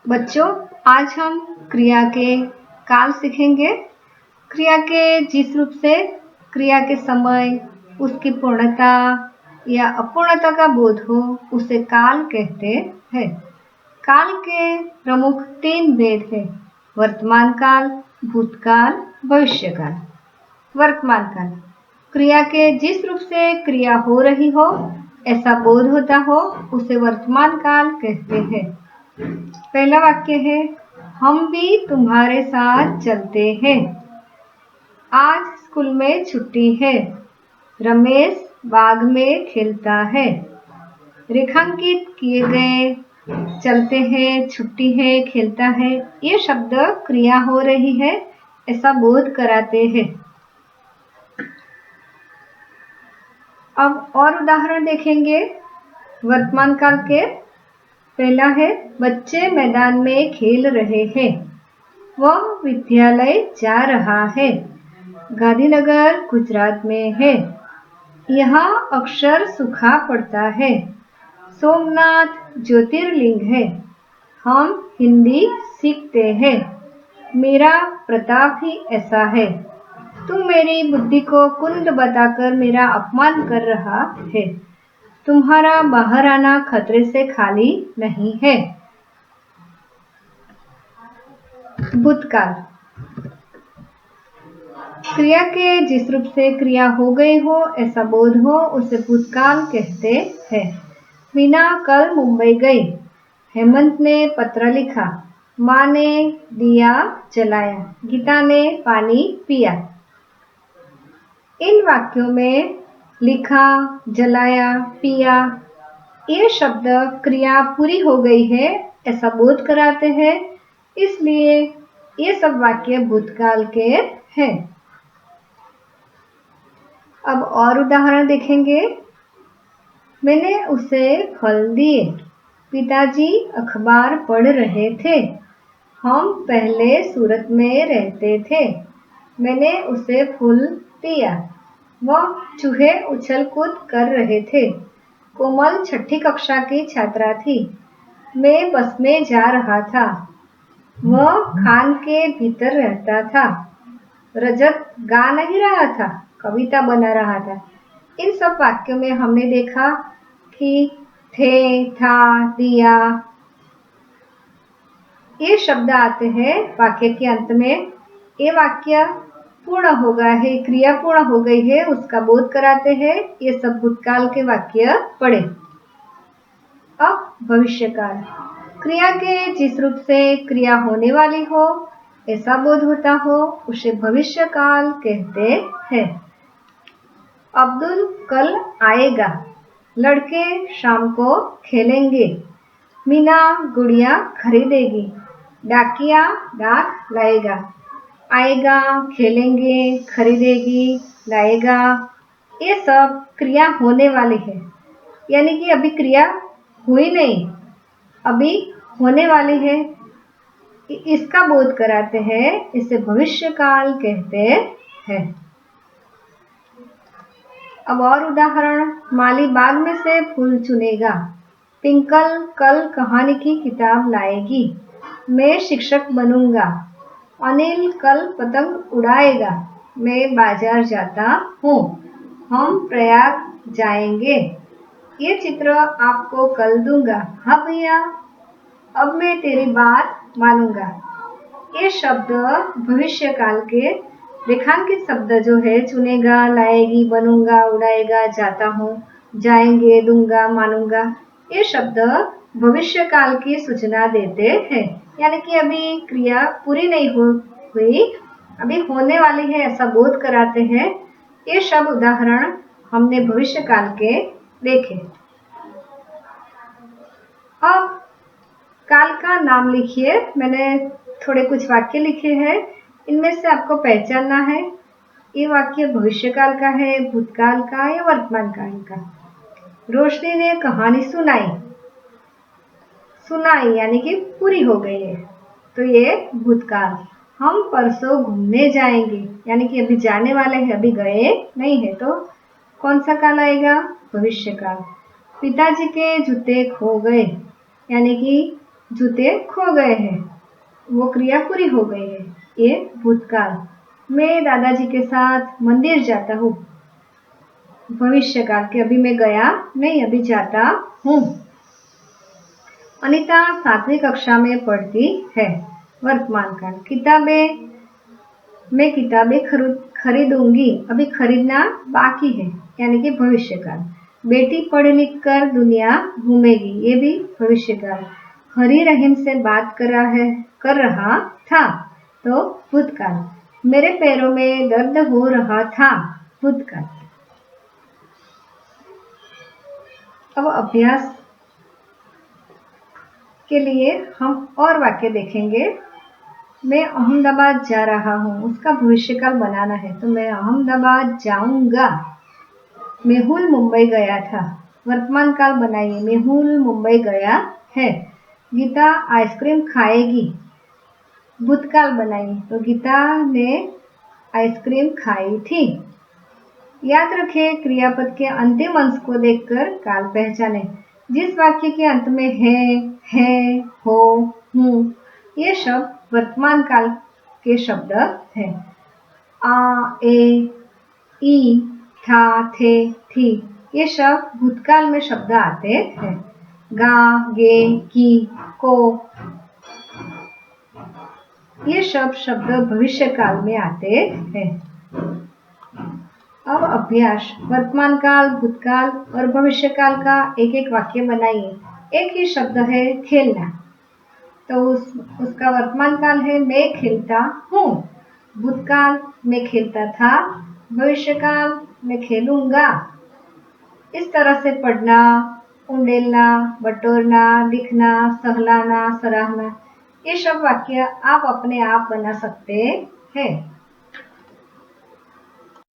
बच्चों, आज हम क्रिया के काल सीखेंगे। क्रिया के जिस रूप से क्रिया के समय उसकी पूर्णता या अपूर्णता का बोध हो उसे काल कहते हैं। काल के प्रमुख 3 भेद हैं: वर्तमान काल, भूतकाल, भविष्यकाल। वर्तमान काल क्रिया के जिस रूप से क्रिया हो रही हो ऐसा बोध होता हो उसे वर्तमान काल कहते हैं। पहला वाक्य है, हम भी तुम्हारे साथ चलते हैं। आज स्कूल में छुट्टी है। रमेश बाग में खेलता है। रेखांकित किए गए चलते हैं, छुट्टी है, खेलता है ये शब्द क्रिया हो रही है ऐसा बोध कराते हैं। अब और उदाहरण देखेंगे वर्तमान काल के। पहला है, बच्चे मैदान में खेल रहे हैं। वह विद्यालय जा रहा है। गांधीनगर गुजरात में है। यहाँ अक्षर सूखा पड़ता है। सोमनाथ ज्योतिर्लिंग है। हम हिंदी सीखते हैं। मेरा प्रताप ही ऐसा है। तू मेरी बुद्धि को कुंद बताकर मेरा अपमान कर रहा है। तुम्हारा बाहर आना खतरे से खाली नहीं है। भूतकाल क्रिया के जिस रूप से क्रिया हो गई हो ऐसा बोध हो उसे भूतकाल कहते हैं। मीना कल मुंबई गई। हेमंत ने पत्र लिखा। माँ ने दिया जलाया। गीता ने पानी पिया। इन वाक्यों में लिखा, जलाया, पिया ये शब्द क्रिया पूरी हो गई है ऐसा बोध कराते हैं, इसलिए ये सब वाक्य भूतकाल के हैं। अब और उदाहरण देखेंगे। मैंने उसे फल दिए। पिताजी अखबार पढ़ रहे थे। हम पहले सूरत में रहते थे। मैंने उसे फूल दिया। वह चूहे उछल कूद कर रहे थे। कोमल 6ठी कक्षा की छात्रा थी। मैं बस में जा रहा था। वह खान के भीतर रहता था। रजत गा नहीं रहा था, कविता बना रहा था। इन सब वाक्यों में हमने देखा कि थे, था, दिया ये शब्द आते हैं वाक्य के अंत में। ये वाक्य पूर्ण हो गया है, क्रिया पूर्ण हो गई है उसका बोध कराते हैं। ये सब भूतकाल के वाक्य पढ़े। अब भविष्यकाल क्रिया के जिस रूप से क्रिया होने वाली हो ऐसा बोध होता हो उसे भविष्यकाल कहते हैं। अब्दुल कल आएगा। लड़के शाम को खेलेंगे। मीना गुड़िया खरीदेगी। डाकिया डाक लाएगा। आएगा, खेलेंगे, खरीदेगी, लाएगा ये सब क्रिया होने वाली है, यानी कि अभी क्रिया हुई नहीं, अभी होने वाली है। इसका बोध कराते हैं, इसे भविष्यकाल कहते हैं। अब और उदाहरण, माली बाग में से फूल चुनेगा। टिंकल कल कहानी की किताब लाएगी। मैं शिक्षक बनूंगा। अनिल कल पतंग उड़ाएगा। मैं बाजार जाता हूँ। हम प्रयाग जाएंगे। ये चित्र आपको कल दूंगा। हाँ भैया, अब मैं तेरी बात मानूंगा। ये शब्द भविष्यकाल के रेखांकित शब्द जो है चुनेगा, लाएगी, बनूंगा, उड़ाएगा, जाता हूँ, जाएंगे, दूंगा, मानूंगा ये शब्द भविष्यकाल की सूचना देते हैं, यानी कि अभी क्रिया पूरी नहीं हुई, अभी होने वाली है ऐसा बोध कराते हैं। ये सब उदाहरण हमने भविष्यकाल के देखे। अब काल का नाम लिखिए। मैंने थोड़े कुछ वाक्य लिखे हैं, इनमें से आपको पहचानना है ये वाक्य भविष्यकाल का है, भूतकाल का या वर्तमान काल का। रोशनी ने कहानी सुनाई। सुनाई यानी कि पूरी हो गई है, तो ये भूतकाल। हम परसों घूमने जाएंगे, यानी कि अभी जाने वाले हैं, अभी गए नहीं है, तो कौन सा काल आएगा? भविष्यकाल। पिताजी के जूते खो गए, यानी कि जूते खो गए हैं, वो क्रिया पूरी हो गई है। ये भूतकाल, मैं दादाजी के साथ मंदिर जाता हूँ। भविष्यकाल के अभी मैं गया नहीं, अभी जाता हूँ। अनीता 7वीं कक्षा में पढ़ती है। वर्तमान काल, मैं किताबें खरीदूंगी, अभी खरीदना बाकी है, यानी कि भविष्यकाल। बेटी पढ़ लिख कर दुनिया घूमेगी, ये भी भविष्यकाल। हरी रहीम से बात कर रहा था, तो भूतकाल। मेरे पैरों में दर्द हो रहा था, भूतकाल। अब अभ्यास के लिए हम और वाक्य देखेंगे। मैं अहमदाबाद जा रहा हूँ, उसका भविष्यकाल बनाना है, तो मैं अहमदाबाद जाऊंगा। मेहुल मुंबई गया था, वर्तमान काल बनाइए। मेहुल मुंबई गया है। गीता आइसक्रीम खाएगी, भूतकाल बनाइए, तो गीता ने आइसक्रीम खाई थी। याद रखें, क्रियापद के अंतिम अंश को देखकर काल पहचाने। जिस वाक्य के अंत में है, हो, हूँ, ये शब्द वर्तमान काल के शब्द हैं। आ, ए, ई, था, थे, थी, ये शब्द भूतकाल में शब्द आते हैं। गा, गे, की, को, ये शब्द भविष्य काल में आते हैं। अब अभ्यास, वर्तमान काल, भूतकाल और भविष्य काल का एक एक वाक्य बनाइए। एक ही शब्द है खेलना, तो उसका वर्तमान काल है मैं खेलता हूँ। भूतकाल मैं खेलता था, भविष्य काल मैं खेलूंगा। इस तरह से पढ़ना, उंडेलना, बटोरना, लिखना, सहलाना, सराहना, ये सब वाक्य आप अपने आप बना सकते हैं।